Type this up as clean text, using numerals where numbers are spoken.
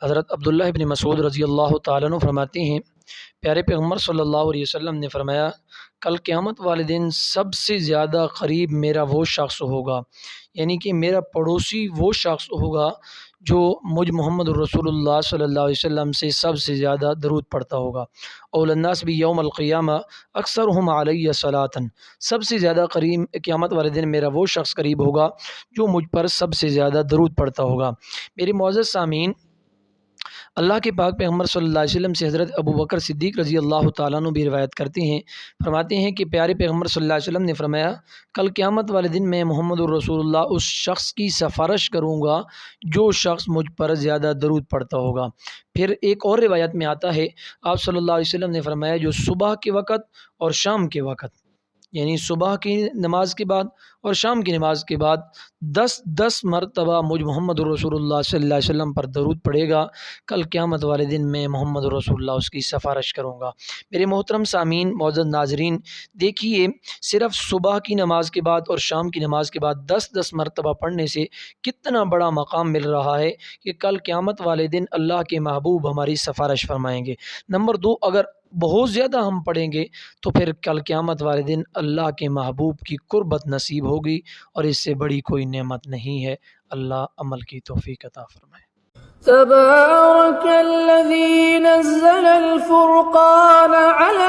حضرت عبداللہ ابن مسعود رضی اللہ تعالیٰ عنہ فرماتے ہیں، پیارے پیغمبر صلی اللہ علیہ وسلم نے فرمایا، کل قیامت والے دن سب سے زیادہ قریب میرا وہ شخص ہوگا، یعنی کہ میرا پڑوسی وہ شخص ہوگا جو مجھ محمد الرسول اللہ صلی اللہ علیہ وسلم سے سب سے زیادہ درود پڑھتا ہوگا۔ اول الناس بھی یوم القیامہ اکثرہم علیہ صلاۃً، سب سے زیادہ قریب قیامت والے دن میرا وہ شخص قریب ہوگا جو مجھ پر سب سے زیادہ درود پڑھتا ہوگا۔ میرے معزز سامعین، اللہ کے پاک پیغمبر صلی اللہ علیہ وسلم سے حضرت ابو بکر صدیق رضی اللہ تعالیٰ عنہ بھی روایت کرتے ہیں، فرماتے ہیں کہ پیارے پیغمبر صلی اللہ علیہ وسلم نے فرمایا، کل قیامت والے دن میں محمد الرسول اللہ اس شخص کی سفارش کروں گا جو شخص مجھ پر زیادہ درود پڑھتا ہوگا۔ پھر ایک اور روایت میں آتا ہے، آپ صلی اللہ علیہ وسلم نے فرمایا، جو صبح کے وقت اور شام کے وقت، یعنی صبح کی نماز کے بعد اور شام کی نماز کے بعد 10 مرتبہ مجھ محمد رسول اللہ صلی اللہ علیہ وسلم پر درود پڑھے گا، کل قیامت والے دن میں محمد رسول اللہ اس کی سفارش کروں گا۔ میرے محترم سامعین، معزز ناظرین، دیکھیے صرف صبح کی نماز کے بعد اور شام کی نماز کے بعد 10 مرتبہ پڑھنے سے کتنا بڑا مقام مل رہا ہے کہ کل قیامت والے دن اللہ کے محبوب ہماری سفارش فرمائیں گے۔ نمبر 2، اگر بہت زیادہ ہم پڑھیں گے تو پھر کل قیامت والے دن اللہ کے محبوب کی قربت نصیب ہوگی، اور اس سے بڑی کوئی نعمت نہیں ہے۔ اللہ عمل کی توفیق عطا فرمائے۔ تبارك الذي نزل الفرقان على